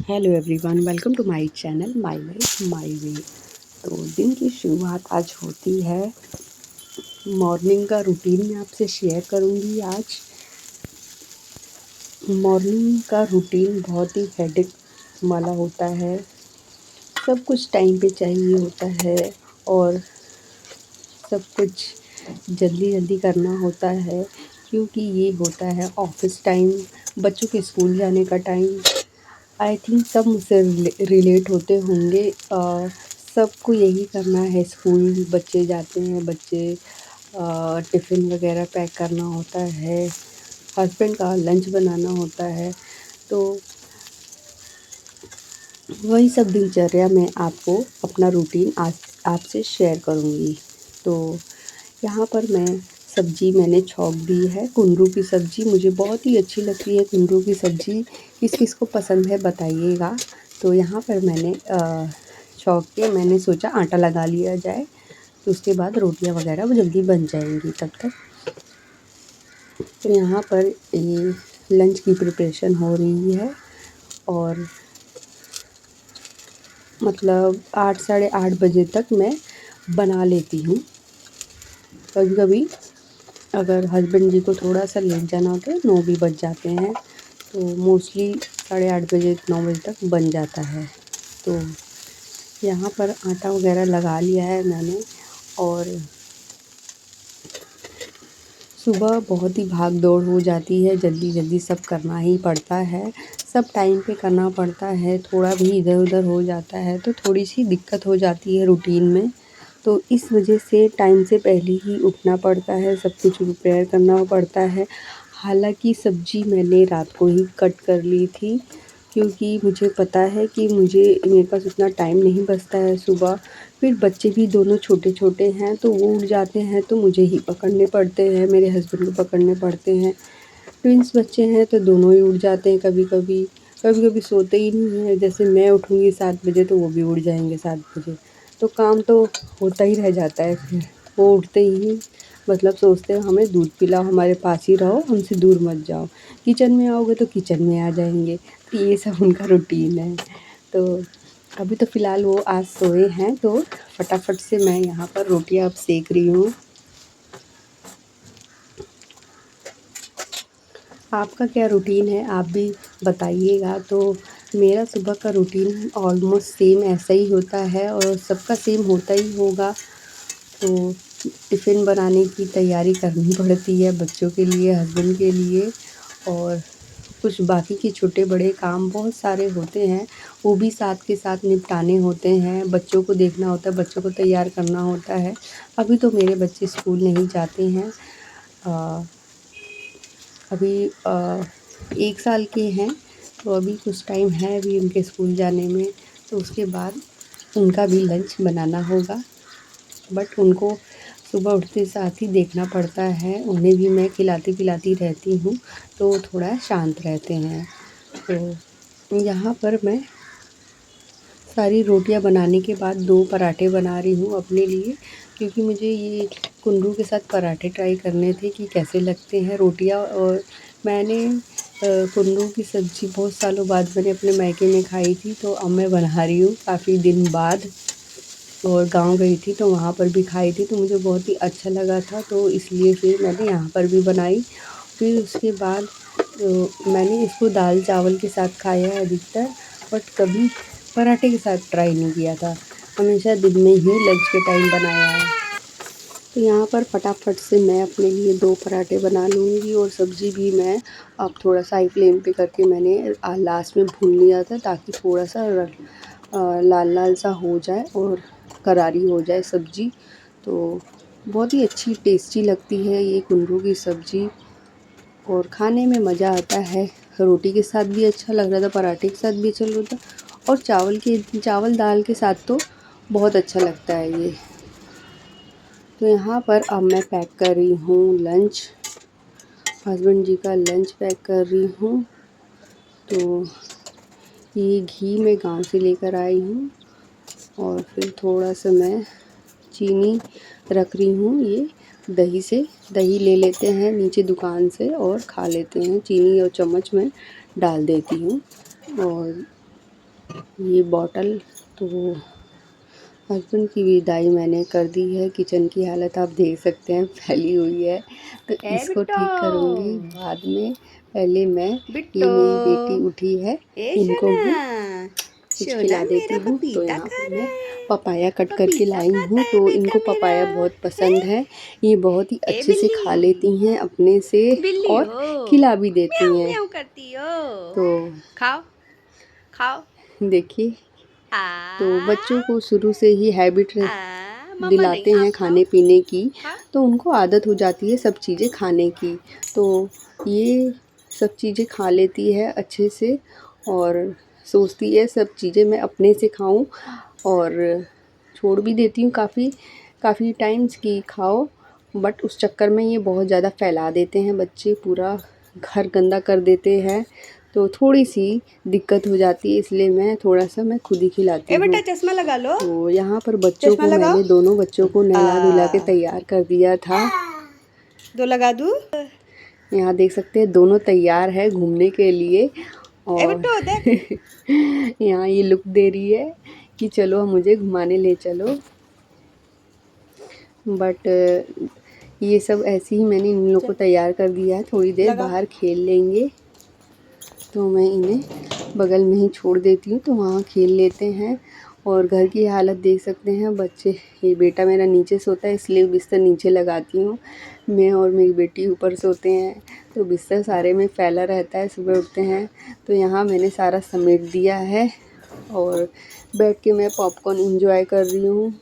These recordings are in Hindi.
Hello everyone, welcome to my channel my life my way. तो दिन की शुरुआत आज होती है। मॉर्निंग का रूटीन मैं आपसे शेयर करूंगी आज। मॉर्निंग का रूटीन बहुत ही हेडेक वाला होता है। सब कुछ टाइम पे चाहिए होता है और सब कुछ जल्दी जल्दी करना होता है, क्योंकि ये होता है ऑफिस टाइम, बच्चों के स्कूल जाने का टाइम। आई थिंक सब मुझसे रिलेट होते होंगे। सबको यही करना है। स्कूल बच्चे जाते हैं, बच्चे टिफ़िन वगैरह पैक करना होता है, हस्बैंड का लंच बनाना होता है। तो वही सब दिनचर्या मैं आपको अपना रूटीन आज आपसे शेयर करूँगी। तो यहाँ पर सब्ज़ी मैंने छौंक दी है। कुंदरू की सब्ज़ी मुझे बहुत ही अच्छी लगती है। कुंदरू की सब्ज़ी किस किस को पसंद है बताइएगा। तो यहाँ पर मैंने छौंक के मैंने सोचा आटा लगा लिया जाए, तो उसके बाद रोटियां वगैरह वो जल्दी बन जाएंगी तब तक। तो यहाँ पर ये लंच की प्रिपरेशन हो रही है और मतलब 8 साढ़े 8 बजे तक मैं बना लेती हूँ। कभी कभी अगर हस्बैंड जी को थोड़ा सा लेट जाना होता है, 9 भी बज जाते हैं, तो मोस्टली साढ़े 8 बजे 9 बजे तक बन जाता है। तो यहाँ पर आटा वगैरह लगा लिया है मैंने। और सुबह बहुत ही भाग दौड़ हो जाती है, जल्दी जल्दी सब करना ही पड़ता है, सब टाइम पे करना पड़ता है। थोड़ा भी इधर उधर हो जाता है तो थोड़ी सी दिक्कत हो जाती है रूटीन में। तो इस वजह से टाइम से पहले ही उठना पड़ता है, सब कुछ प्रिपेयर करना पड़ता है। हालांकि सब्ज़ी मैंने रात को ही कट कर ली थी, क्योंकि मुझे पता है कि मेरे पास उतना टाइम नहीं बचता है सुबह। फिर बच्चे भी दोनों छोटे छोटे हैं, तो वो उठ जाते हैं तो मुझे ही पकड़ने पड़ते हैं, मेरे हस्बैंड को पकड़ने पड़ते हैं। ट्विंस बच्चे हैं तो दोनों ही उठ जाते हैं। कभी कभी कभी कभी सोते ही नहीं हैं। जैसे मैं उठूँगी 7 बजे तो वो भी उठ जाएंगे 7 बजे। तो काम तो होता ही रह जाता है। फिर वो उठते ही मतलब सोचते हैं हमें दूध पिलाओ, हमारे पास ही रहो, हमसे दूर मत जाओ। किचन में आओगे तो किचन में आ जाएंगे। तो ये सब उनका रूटीन है। तो अभी तो फ़िलहाल वो आज सोए हैं, तो फटाफट से मैं यहाँ पर रोटियाँ अब सेक रही हूँ। आपका क्या रूटीन है आप भी बताइएगा। तो मेरा सुबह का रूटीन ऑलमोस्ट सेम ऐसा ही होता है और सबका सेम होता ही होगा। तो टिफ़िन बनाने की तैयारी करनी पड़ती है बच्चों के लिए, हस्बैंड के लिए, और कुछ बाकी के छोटे बड़े काम बहुत सारे होते हैं, वो भी साथ के साथ निपटाने होते हैं। बच्चों को देखना होता है, बच्चों को तैयार करना होता है। अभी तो मेरे बच्चे स्कूल नहीं जाते हैं। अभी 1 साल के हैं, तो अभी कुछ टाइम है अभी उनके स्कूल जाने में। तो उसके बाद उनका भी लंच बनाना होगा, बट उनको सुबह उठते साथ ही देखना पड़ता है। उन्हें भी मैं खिलाती पिलाती रहती हूँ, तो वो थोड़ा शांत रहते हैं। तो यहाँ पर मैं सारी रोटियां बनाने के बाद 2 पराठे बना रही हूँ अपने लिए, क्योंकि मुझे ये कुंदरू के साथ पराठे ट्राई करने थे कि कैसे लगते हैं रोटियां। और मैंने कुंदरू की सब्ज़ी बहुत सालों बाद मैंने अपने मायके में खाई थी, तो अब मैं बना रही हूँ काफ़ी दिन बाद। और गाँव गई थी तो वहाँ पर भी खाई थी, तो मुझे बहुत ही अच्छा लगा था, तो इसलिए फिर मैंने यहाँ पर भी बनाई। फिर उसके बाद मैंने इसको दाल चावल के साथ खाया है अधिकतर, बट कभी पराठे के साथ ट्राई नहीं किया था। हमेशा दिन में ही लंच के टाइम बनाया है। तो यहाँ पर फटाफट से मैं अपने लिए 2 पराठे बना लूँगी और सब्ज़ी भी मैं अब थोड़ा सा हाई फ्लेम पे करके मैंने लास्ट में भून लिया था, ताकि थोड़ा सा लाल लाल सा हो जाए और करारी हो जाए सब्ज़ी। तो बहुत ही अच्छी टेस्टी लगती है ये कुंदरू की सब्ज़ी और खाने में मज़ा आता है। रोटी के साथ भी अच्छा लग रहा था, पराठे के साथ भी अच्छा लग रहा था, और चावल दाल के साथ तो बहुत अच्छा लगता है ये। तो यहाँ पर अब मैं पैक कर रही हूँ लंच, हस्बैंड जी का लंच पैक कर रही हूँ। तो ये घी मैं गांव से लेकर आई हूँ और फिर थोड़ा सा मैं चीनी रख रही हूँ। ये दही ले लेते हैं नीचे दुकान से और खा लेते हैं। चीनी और चम्मच में डाल देती हूँ और ये बॉटल तो हस्बैंड की विदाई मैंने कर दी है। किचन की हालत आप देख सकते हैं, फैली हुई है, तो इसको ठीक करूँगी बाद में। पहले मैं ये मेरी बेटी उठी है, इनको मैं कुछ खिला देती हूँ। तो यहाँ पर मैं पपाया कट करके लाई हूँ, तो इनको पपाया बहुत पसंद है। ये बहुत ही अच्छे से खा लेती हैं अपने से और खिला भी देती हैं। तो खाओ खाओ। देखिए, तो बच्चों को शुरू से ही हैबिट दिलाते हैं खाने पीने की, तो उनको आदत हो जाती है सब चीज़ें खाने की। तो ये सब चीज़ें खा लेती है अच्छे से और सोचती है सब चीज़ें मैं अपने से खाऊं, और छोड़ भी देती हूँ काफ़ी टाइम्स की खाओ, बट उस चक्कर में ये बहुत ज़्यादा फैला देते हैं बच्चे, पूरा घर गंदा कर देते हैं। तो थोड़ी सी दिक्कत हो जाती है, इसलिए मैं खुद ही खिलाती हूँ। बेटा चश्मा लगा लो। तो यहाँ पर बच्चों को मैंने दोनों बच्चों को नहला धुला के तैयार कर दिया था। दो लगा दूँ? यहाँ देख सकते हैं दोनों तैयार है घूमने के लिए, और यहाँ ये लुक दे रही है कि चलो मुझे घुमाने ले चलो। बट ये सब ऐसे ही मैंने इन लोगों को तैयार कर दिया है, थोड़ी देर बाहर खेल लेंगे। तो मैं इन्हें बगल में ही छोड़ देती हूँ, तो वहाँ खेल लेते हैं। और घर की हालत देख सकते हैं बच्चे। ये बेटा मेरा नीचे सोता है, इसलिए बिस्तर नीचे लगाती हूँ मैं, और मेरी बेटी ऊपर सोते हैं, तो बिस्तर सारे में फैला रहता है। सुबह उठते हैं तो यहाँ मैंने सारा समेट दिया है, और बैठ के मैं पॉपकॉर्न एंजॉय कर रही हूँ।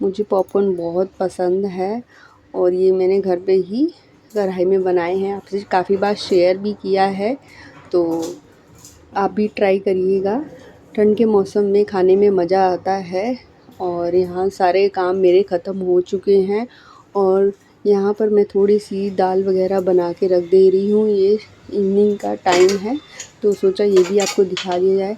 मुझे पॉपकॉर्न बहुत पसंद है, और ये मैंने घर पे ही कढ़ाई में बनाए हैं, आपसे काफ़ी बार शेयर भी किया है, तो आप भी ट्राई करिएगा। ठंड के मौसम में खाने में मज़ा आता है। और यहाँ सारे काम मेरे ख़त्म हो चुके हैं, और यहाँ पर मैं थोड़ी सी दाल वगैरह बना के रख दे रही हूँ। ये इवनिंग का टाइम है, तो सोचा ये भी आपको दिखा दिया जाए।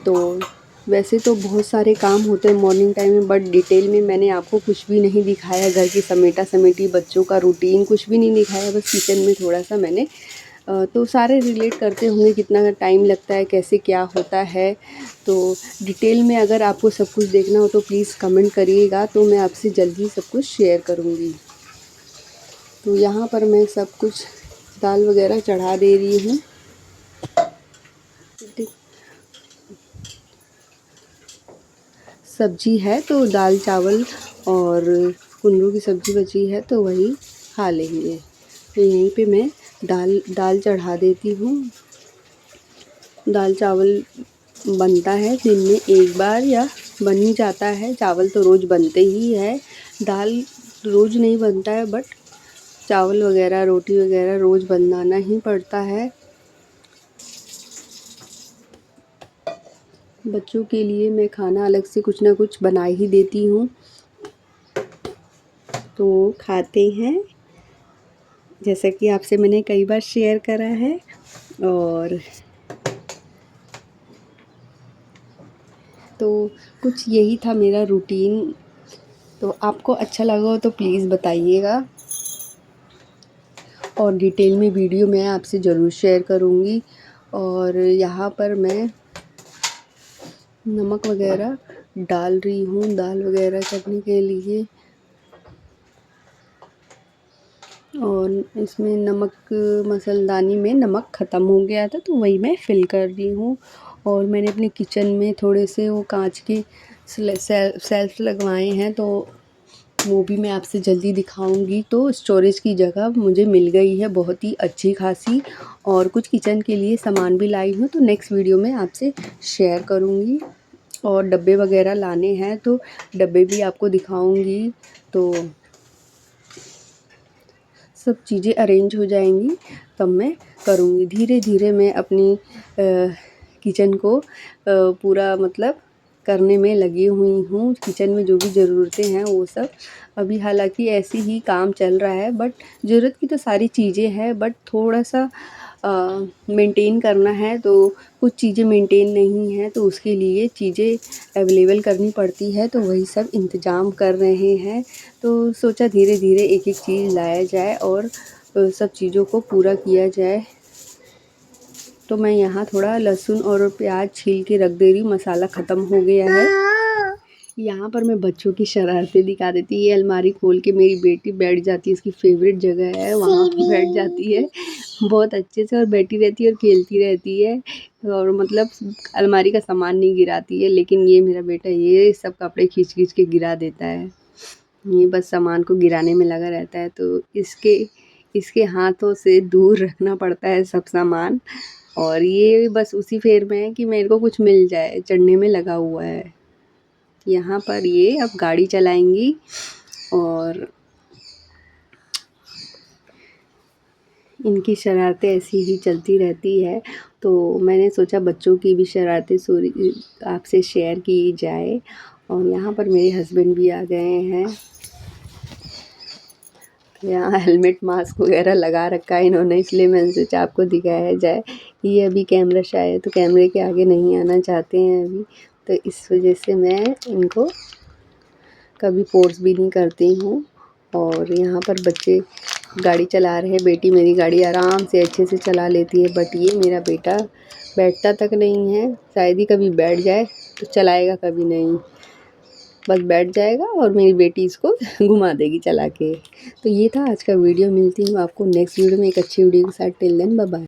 तो वैसे तो बहुत सारे काम होते हैं मॉर्निंग टाइम में, बट डिटेल में मैंने आपको कुछ भी नहीं दिखाया। घर की समेटा समेटी, बच्चों का रूटीन कुछ भी नहीं दिखाया, बस किचन में थोड़ा सा मैंने तो सारे रिलेट करते होंगे कितना टाइम लगता है, कैसे क्या होता है। तो डिटेल में अगर आपको सब कुछ देखना हो तो प्लीज़ कमेंट करिएगा, तो मैं आपसे जल्दी सब कुछ शेयर करूँगी। तो यहाँ पर मैं सब कुछ दाल वगैरह चढ़ा दे रही हूँ। सब्जी है तो दाल चावल और कुंदरू की सब्ज़ी बची है, तो वही खा लेंगे। तो यहीं पे मैं दाल चढ़ा देती हूँ। दाल चावल बनता है दिन में एक बार, या बन ही जाता है। चावल तो रोज़ बनते ही है, दाल रोज़ नहीं बनता है, बट चावल वगैरह रोटी वगैरह रोज़ बनाना ही पड़ता है। बच्चों के लिए मैं खाना अलग से कुछ ना कुछ बना ही देती हूँ, तो खाते हैं, जैसा कि आपसे मैंने कई बार शेयर करा है। और तो कुछ यही था मेरा रूटीन। तो आपको अच्छा लगा हो तो प्लीज़ बताइएगा, और डिटेल में वीडियो मैं आपसे ज़रूर शेयर करूँगी। और यहाँ पर मैं नमक वगैरह डाल रही हूँ दाल वगैरह करने के लिए, और इसमें नमक मसालदानी में नमक ख़त्म हो गया था, तो वही मैं फ़िल कर रही हूँ। और मैंने अपने किचन में थोड़े से वो कांच के सेल्फ लगवाए हैं, तो वो भी मैं आपसे जल्दी दिखाऊंगी। तो स्टोरेज की जगह मुझे मिल गई है बहुत ही अच्छी खासी, और कुछ किचन के लिए सामान भी लाई हूँ, तो नेक्स्ट वीडियो में आपसे शेयर करूँगी। और डब्बे वगैरह लाने हैं, तो डब्बे भी आपको दिखाऊंगी। तो सब चीज़ें अरेंज हो जाएंगी तब मैं करूँगी। धीरे धीरे मैं अपनी किचन को पूरा मतलब करने में लगी हुई हूँ। किचन में जो भी ज़रूरतें हैं वो सब अभी हालांकि ऐसे ही काम चल रहा है, बट ज़रूरत की तो सारी चीज़ें हैं, बट थोड़ा सा मेंटेन करना है। तो कुछ चीज़ें मेंटेन नहीं है, तो उसके लिए चीज़ें अवेलेबल करनी पड़ती है, तो वही सब इंतज़ाम कर रहे हैं। तो सोचा धीरे धीरे एक एक चीज़ लाया जाए और सब चीज़ों को पूरा किया जाए। तो मैं यहाँ थोड़ा लहसुन और प्याज छील के रख दे रही हूँ। मसाला ख़त्म हो गया है। यहाँ पर मैं बच्चों की शरारतें दिखा देती हूँ। ये अलमारी खोल के मेरी बेटी बैठ जाती है, इसकी फेवरेट जगह है, वहाँ बैठ जाती है बहुत अच्छे से और बैठी रहती है और खेलती रहती है और मतलब अलमारी का सामान नहीं गिराती है। लेकिन ये मेरा बेटा ये सब कपड़े खींच खींच के गिरा देता है। ये बस सामान को गिराने में लगा रहता है, तो इसके हाथों से दूर रखना पड़ता है सब सामान। और ये बस उसी फेर में है कि मेरे को कुछ मिल जाए, चढ़ने में लगा हुआ है। यहाँ पर ये अब गाड़ी चलाएंगी और इनकी शरारतें ऐसी ही चलती रहती है। तो मैंने सोचा बच्चों की भी शरारतें आपसे शेयर की जाए। और यहाँ पर मेरे हस्बैंड भी आ गए हैं। यहाँ हेलमेट मास्क वगैरह लगा रखा है इन्होंने, इसलिए मैंने सोचा आपको दिखाया जाए। ये अभी कैमरा शाय है तो कैमरे के आगे नहीं आना चाहते हैं अभी, तो इस वजह से मैं इनको कभी फोर्स भी नहीं करती हूँ। और यहाँ पर बच्चे गाड़ी चला रहे हैं। बेटी मेरी गाड़ी आराम से अच्छे से चला लेती है, बट ये मेरा बेटा बैठता तक नहीं है। शायद ही कभी बैठ जाए तो चलाएगा कभी नहीं, बस बैठ जाएगा और मेरी बेटी इसको घुमा देगी चला के। तो ये था आज का वीडियो। मिलती हूँ आपको नेक्स्ट वीडियो में एक अच्छी वीडियो के साथ। Till then bye bye.